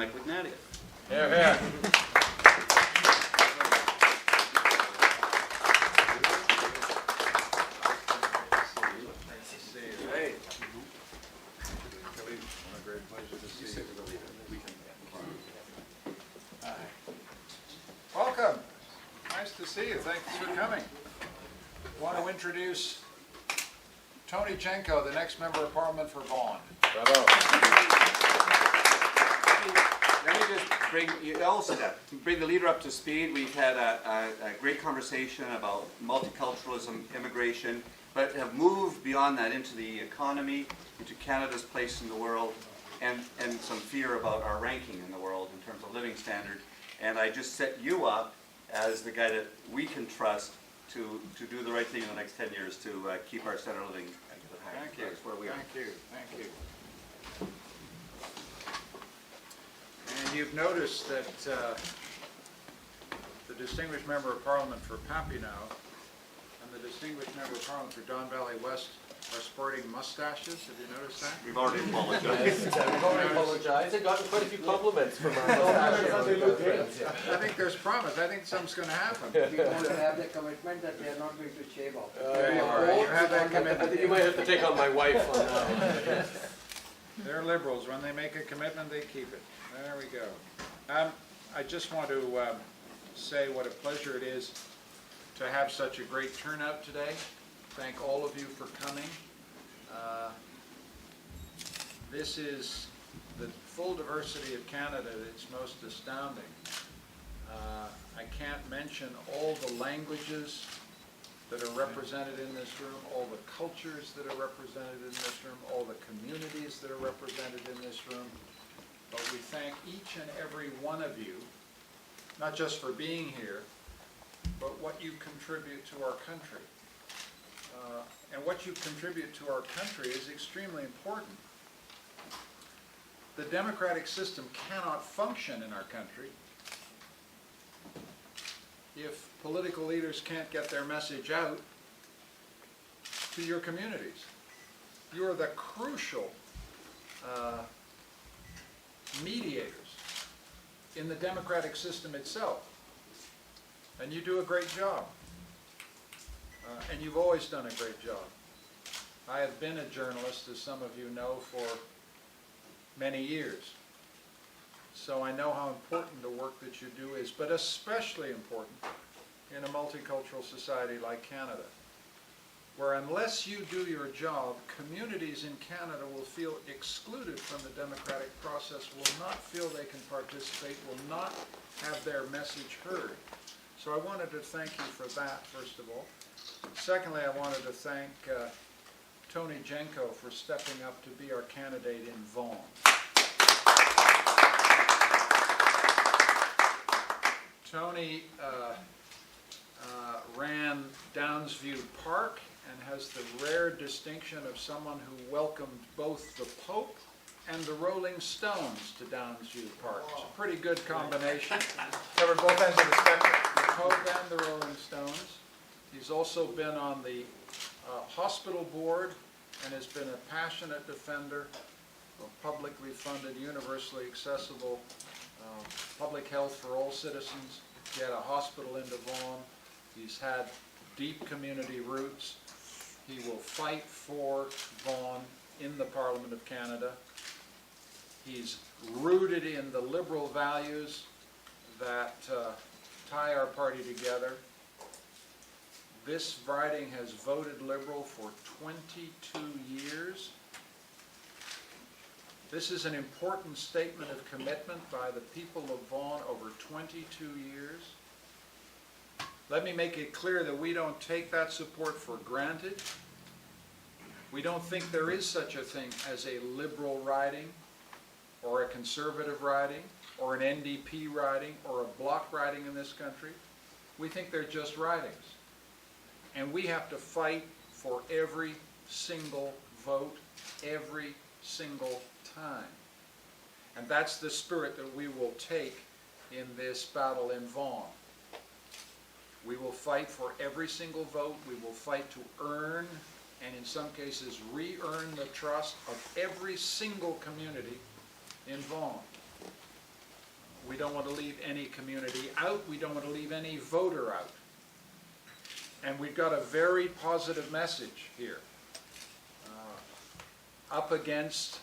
Michael Ignatieff. Here, here. Hey. What a great pleasure to see you. Hi. Welcome. Nice to see you. Thanks for coming. I want to introduce Tony Genco, the next Member of Parliament for Vaughan. Bravo. Let me just bring the leader up to speed. We've had a great conversation about multiculturalism, immigration, but have moved beyond that into the economy, into Canada's place in the world, and some fear about our ranking in the world in terms of living standard. And I just set you up as the guy that we can trust to do the right thing in the next 10 years to keep our standard of living at the high. Thank you. That's where we are. Thank you. Thank you. And you've noticed that the distinguished Member of Parliament for Papineau and the distinguished Member of Parliament for Don Valley West are sporting mustaches. Have you noticed that? We've already apologized. We've already apologized. I've gotten quite a few compliments from our mustache. I think there's promise. I think something's going to happen. We want to have the commitment that they are not going to shave off. There you are. You have that I commitment. think you might have to take on my wife on that. They're liberals. When they make a commitment, they keep it. There we go. I just want to say what a pleasure it is to have such a great turnout today. Thank all of you for coming. This is the full diversity of Canada that's most astounding. I can't mention all the languages that are represented in this room, all the cultures that are represented in this room, all the communities that are represented in this room. But we thank each and every one of you, not just for being here, but what you contribute to our country. And what you contribute to our country is extremely important. The democratic system cannot function in our country if political leaders can't get their message out to your communities. You are the crucial mediators in the democratic system itself. And you do a great job. And you've always done a great job. I have been a journalist, as some of you know, for many years. So I know how important the work that you do is, but especially important in a multicultural society like Canada, where unless you do your job, communities in Canada will feel excluded from the democratic process, will not feel they can participate, will not have their message heard. So I wanted to thank you for that, first of all. Secondly, I wanted to thank Tony Genco for stepping up to be our candidate in Vaughan. Tony ran Downsview Park and has the rare distinction of someone who welcomed both the Pope and the Rolling Stones to Downsview Park. It's a pretty good combination. Covered both ends of the spectrum. The Pope and the Rolling Stones. He's also been on the hospital board and has been a passionate defender of publicly funded, universally accessible public health for all citizens. He had a hospital in Vaughan. He's had deep community roots. He will fight for Vaughan in the Parliament of Canada. He's rooted in the liberal values that tie our party together. This riding has voted Liberal for 22 years. This is an important statement of commitment by the people of Vaughan over 22 years. Let me make it clear that we don't take that support for granted. We don't think there is such a thing as a Liberal riding, or a Conservative riding, or an NDP riding, or a Bloc riding in this country. We think they're just ridings. And we have to fight for every single vote, every single time. And that's the spirit that we will take in this battle in Vaughan. We will fight for every single vote. We will fight to earn, and in some cases re-earn, the trust of every single community in Vaughan. We don't want to leave any community out. We don't want to leave any voter out. And we've got a very positive message here, up against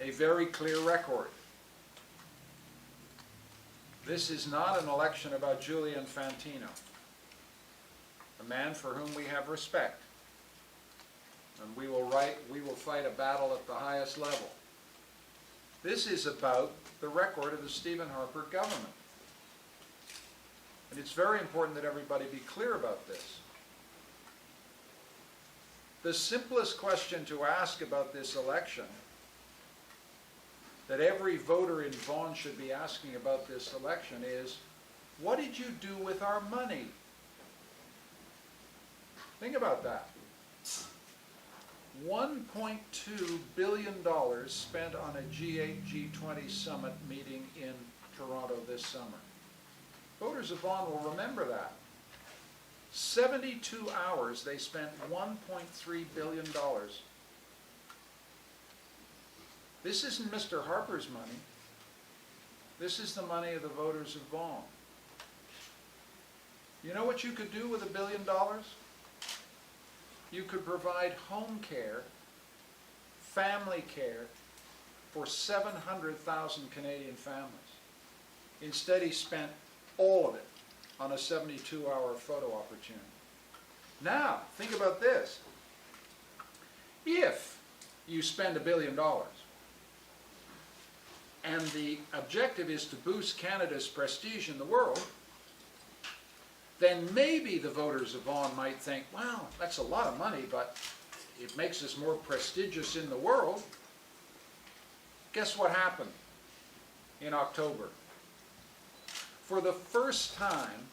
a very clear record. This is not an election about Julian Fantino, a man for whom we have respect. And we will fight a battle at the highest level. This is about the record of the Stephen Harper government. And it's very important that everybody be clear about this. The simplest question to ask about this election, that every voter in Vaughan should be asking about this election, is, what did you do with our money? Think about that. $1.2 billion spent on a G8, G20 summit meeting in Toronto this summer. Voters of Vaughan will remember that. 72 hours they spent $1.3 billion. This isn't Mr. Harper's money. This is the money of the voters of Vaughan. You know what you could do with $1 billion? You could provide home care, family care, for 700,000 Canadian families. Instead, he spent all of it on a 72-hour photo opportunity. Now, think about this. If you spend $1 billion, and the objective is to boost Canada's prestige in the world, then maybe the voters of Vaughan might think, well, that's a lot of money, but it makes us more prestigious in the world. Guess what happened in October? For the first time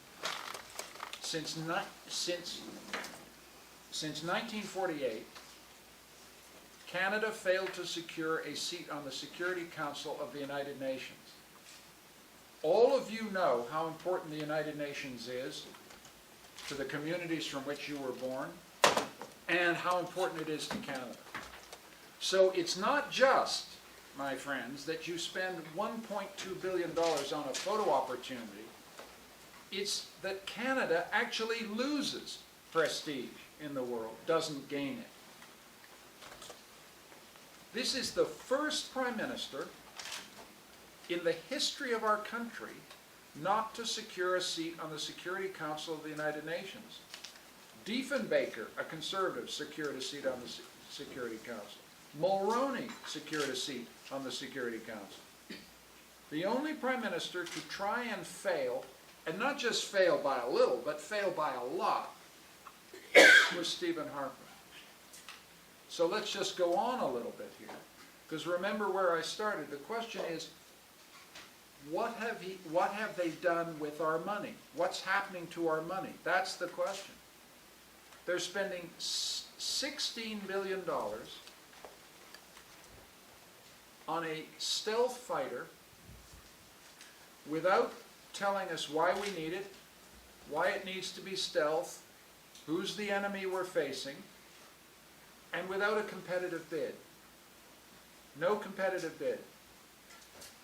since 1948, Canada failed to secure a seat on the Security Council of the United Nations. All of you know how important the United Nations is to the communities from which you were born, and how important it is to Canada. So it's not just, my friends, that you spend $1.2 billion on a photo opportunity. It's that Canada actually loses prestige in the world, doesn't gain it. This is the first Prime Minister in the history of our country not to secure a seat on the Security Council of the United Nations. Diefenbaker, a Conservative, secured a seat on the Security Council. Mulroney secured a seat on the Security Council. The only Prime Minister to try and fail, and not just fail by a little, but fail by a lot, was Stephen Harper. So let's just go on a little bit here, because remember where I started. The question is, what have they done with our money? What's happening to our money? That's the question. They're spending $16 billion on a stealth fighter without telling us why we need it, why it needs to be stealth, who's the enemy we're facing, and without a competitive bid. No competitive bid.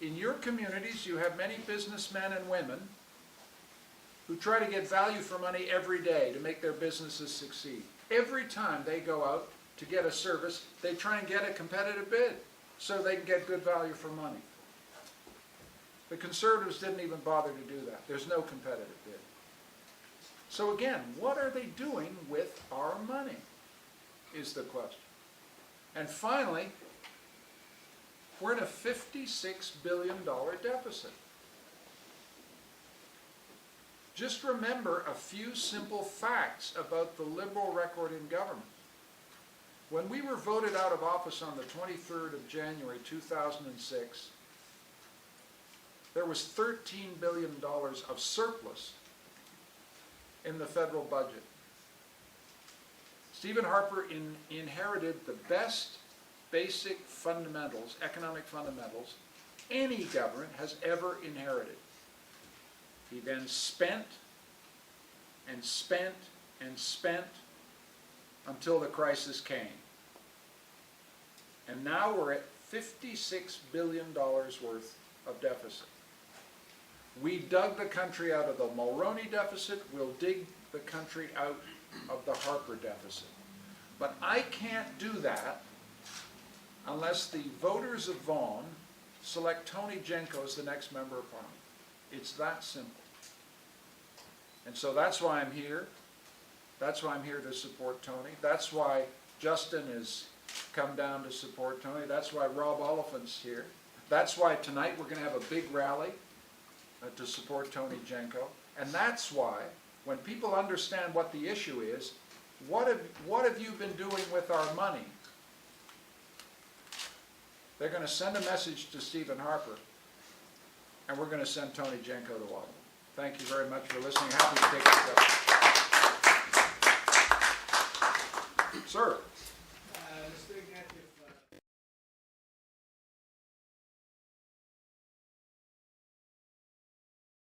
In your communities, you have many businessmen and women who try to get value for money every day to make their businesses succeed. Every time they go out to get a service, they try and get a competitive bid so they can get good value for money. The Conservatives didn't even bother to do that. There's no competitive bid. So again, what are they doing with our money, is the question. And finally, we're in a $56 billion deficit. Just remember a few simple facts about the Liberal record in government. When we were voted out of office on the 23rd of January 2006, there was $13 billion of surplus in the federal budget. Stephen Harper inherited the best basic fundamentals, economic fundamentals, any government has ever inherited. He then spent and spent and spent until the crisis came. And now we're at $56 billion worth of deficit. We dug the country out of the Mulroney deficit, we'll dig the country out of the Harper deficit. But I can't do that unless the voters of Vaughan select Tony Genco as the next member of Parliament. It's that simple. And so that's why I'm here. That's why I'm here to support Tony. That's why Justin has come down to support Tony. That's why Rob Oliphant's here. That's why tonight we're going to have a big rally to support Tony Genco. And that's why, when people understand what the issue is, what have you been doing with our money? They're going to send a message to Stephen Harper, and we're going to send Tony Genco to Ottawa. Thank you very much for listening. Happy to take this up. Sir.